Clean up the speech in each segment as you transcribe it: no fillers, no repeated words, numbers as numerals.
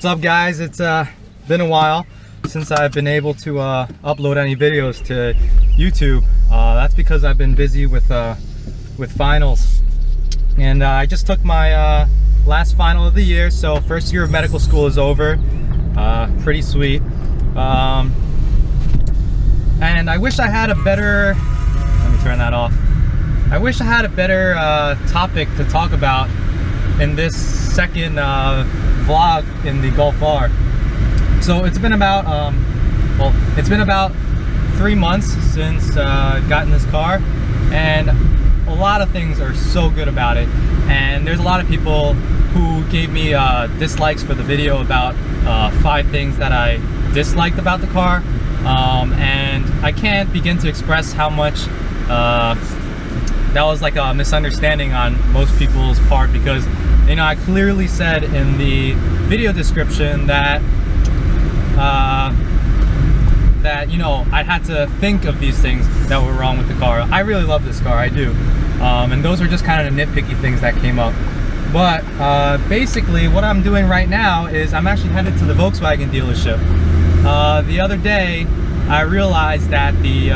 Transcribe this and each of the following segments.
What's up, guys? It's been a while since I've been able to upload any videos to YouTube. That's because I've been busy with finals, and I just took my last final of the year, so first year of medical school is over. Pretty sweet. And I wish I had a better, let me turn that off. I wish I had a better topic to talk about in this second vlog in the Golf R. So it's been about it's been about 3 months since I've gotten this car, and a lot of things are so good about it. And there's a lot of people who gave me dislikes for the video about 5 things that I disliked about the car, and I can't begin to express how much that was like a misunderstanding on most people's part, because you know, I clearly said in the video description that you know, I had to think of these things that were wrong with the car. I really love this car, I do, and those were just kind of the nitpicky things that came up. But basically what I'm doing right now is I'm actually headed to the Volkswagen dealership. The other day I realized that the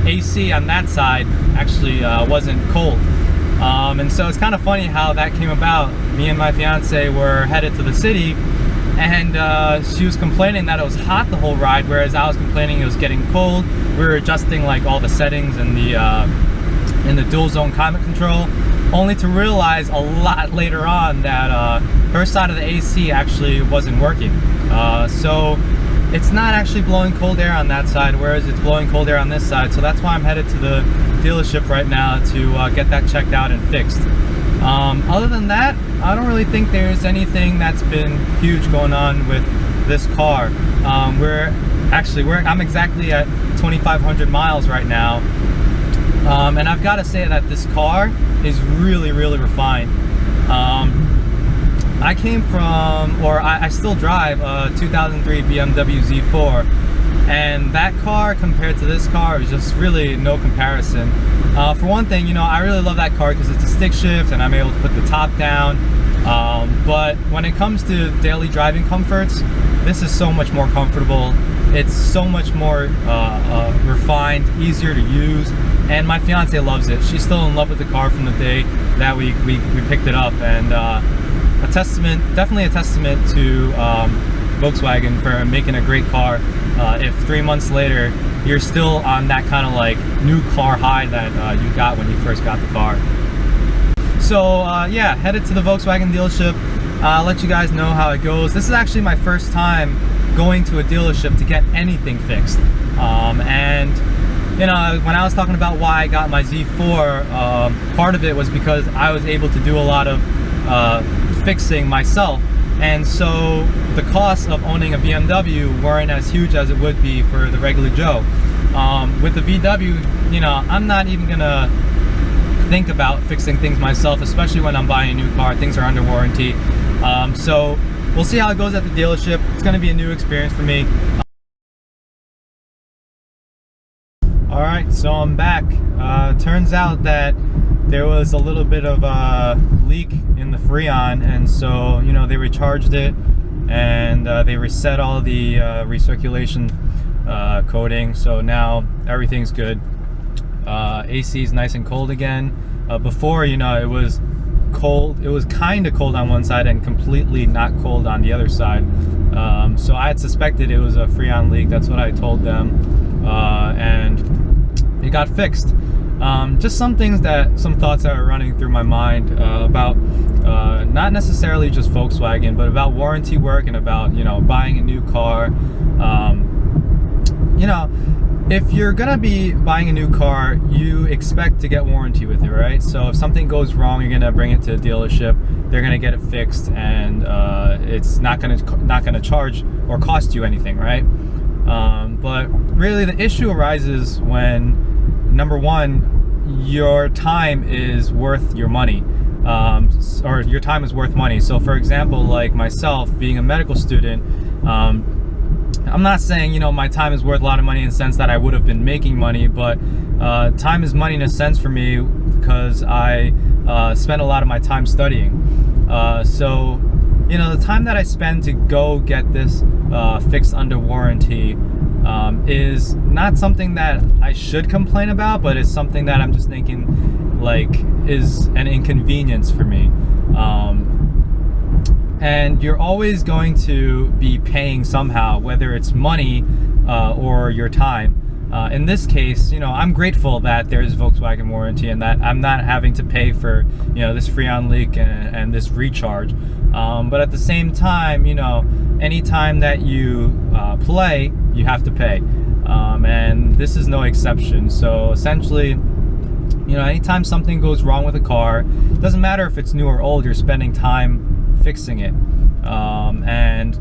AC on that side actually wasn't cold. And so it's kind of funny how that came about. Me and my fiance were headed to the city, and she was complaining that it was hot the whole ride, whereas I was complaining it was getting cold. We were adjusting like all the settings in the dual zone climate control, only to realize a lot later on that her side of the AC actually wasn't working. So it's not actually blowing cold air on that side, whereas it's blowing cold air on this side. So that's why I'm headed to the dealership right now to get that checked out and fixed. Other than that, I don't really think there's anything that's been huge going on with this car. I'm exactly at 2,500 miles right now, and I've got to say that this car is really refined. I came from, or I still drive a 2003 BMW Z4, and that car compared to this car is just really no comparison. For one thing, you know, I really love that car because it's a stick shift and I'm able to put the top down. But when it comes to daily driving comforts, this is so much more comfortable. It's so much more refined, easier to use, and my fiance loves it. She's still in love with the car from the day that we picked it up, and definitely a testament to Volkswagen for making a great car. If 3 months later you're still on that kind of like new car high that you got when you first got the car. So yeah, headed to the Volkswagen dealership. I'll let you guys know how it goes. This is actually my first time going to a dealership to get anything fixed. And you know, when I was talking about why I got my Z4, part of it was because I was able to do a lot of fixing myself, and so the costs of owning a BMW weren't as huge as it would be for the regular Joe. With the VW, you know, I'm not even gonna think about fixing things myself, especially when I'm buying a new car. Things are under warranty. So we'll see how it goes at the dealership. It's gonna be a new experience for me. All right, so I'm back. Turns out that there was a little bit of a leak in the Freon, and so, you know, they recharged it and they reset all the recirculation coding, so now everything's good. AC is nice and cold again. Before, you know, it was cold. It was kind of cold on one side and completely not cold on the other side. So I had suspected it was a Freon leak. That's what I told them, and it got fixed. Just some thoughts that are running through my mind about not necessarily just Volkswagen, but about warranty work and about, you know, buying a new car. You know, if you're gonna be buying a new car, you expect to get warranty with it, right? So if something goes wrong, you're gonna bring it to a dealership, they're gonna get it fixed, and it's not gonna charge or cost you anything, right? But really the issue arises when, number one, your time is worth your money, or your time is worth money. So for example, like myself being a medical student, I'm not saying, you know, my time is worth a lot of money in the sense that I would have been making money, but time is money in a sense for me because I spend a lot of my time studying. So you know, the time that I spend to go get this fixed under warranty is not something that I should complain about, but it's something that I'm just thinking like is an inconvenience for me. And you're always going to be paying somehow, whether it's money or your time. In this case, you know, I'm grateful that there's Volkswagen warranty and that I'm not having to pay for, you know, this Freon leak and this recharge. But at the same time, you know, anytime that you play, you have to pay. And this is no exception. So essentially, you know, anytime something goes wrong with a car, it doesn't matter if it's new or old, you're spending time fixing it. And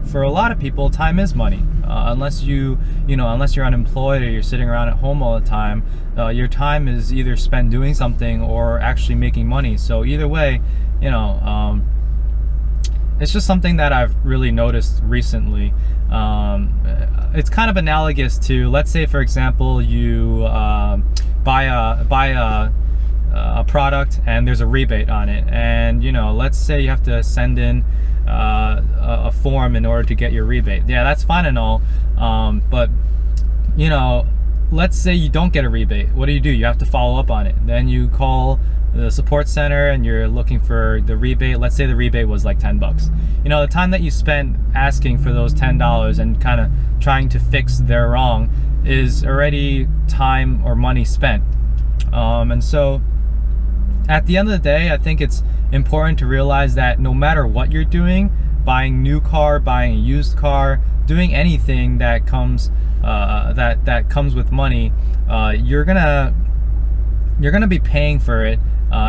for a lot of people, time is money. Unless unless you're unemployed or you're sitting around at home all the time, your time is either spent doing something or actually making money. So either way, you know, it's just something that I've really noticed recently. It's kind of analogous to, let's say, for example, you buy a product and there's a rebate on it, and you know, let's say you have to send in a form in order to get your rebate. Yeah, that's fine and all, but you know, let's say you don't get a rebate. What do? You have to follow up on it. Then you call the support center and you're looking for the rebate. Let's say the rebate was like $10. You know, the time that you spent asking for those $10 and kind of trying to fix their wrong is already time or money spent. And so at the end of the day, I think it's important to realize that no matter what you're doing, buying new car, buying a used car, doing anything that comes that comes with money, you're gonna be paying for it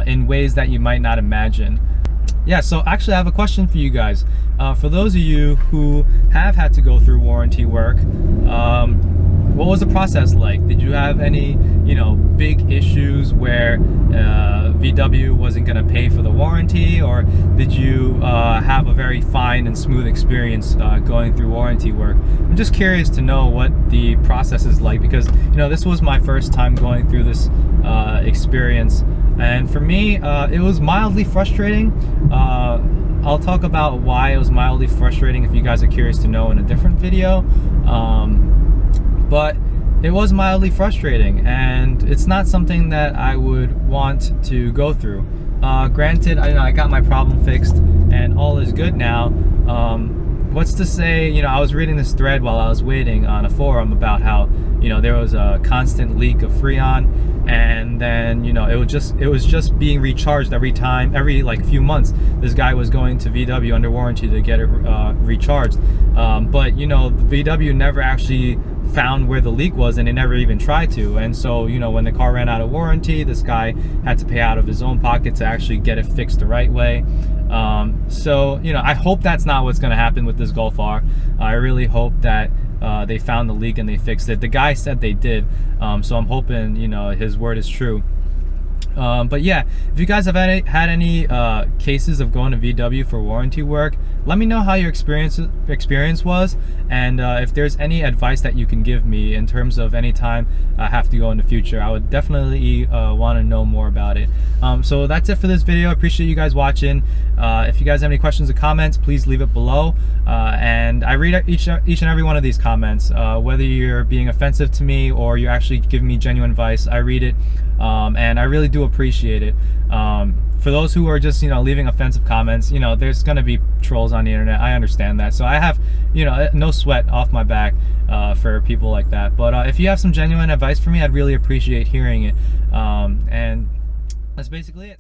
in ways that you might not imagine. Yeah, so actually I have a question for you guys. For those of you who have had to go through warranty work, what was the process like? Did you have any, you know, big issues where VW wasn't going to pay for the warranty, or did you have a very fine and smooth experience going through warranty work? I'm just curious to know what the process is like, because, you know, this was my first time going through this experience, and for me, it was mildly frustrating. I'll talk about why it was mildly frustrating if you guys are curious to know in a different video. But it was mildly frustrating, and it's not something that I would want to go through. Granted, I got my problem fixed and all is good now. What's to say, you know, I was reading this thread while I was waiting on a forum about how, you know, there was a constant leak of Freon, and then, you know, it was just being recharged every like few months. This guy was going to VW under warranty to get it recharged, but you know, VW never actually found where the leak was, and they never even tried to. And so, you know, when the car ran out of warranty, this guy had to pay out of his own pocket to actually get it fixed the right way. So, you know, I hope that's not what's going to happen with this Golf R. I really hope that they found the leak and they fixed it. The guy said they did, so I'm hoping, you know, his word is true. But yeah, if you guys have had any cases of going to VW for warranty work, let me know how your experience was, and if there's any advice that you can give me in terms of any time I have to go in the future. I would definitely want to know more about it. So that's it for this video. I appreciate you guys watching. If you guys have any questions or comments, please leave it below, and I read each and every one of these comments, whether you're being offensive to me or you're actually giving me genuine advice. I read it, and I really do appreciate it. For those who are just, you know, leaving offensive comments, you know, there's gonna be trolls on the internet. I understand that, so I have, you know, no sweat off my back for people like that. But if you have some genuine advice for me, I'd really appreciate hearing it. And that's basically it.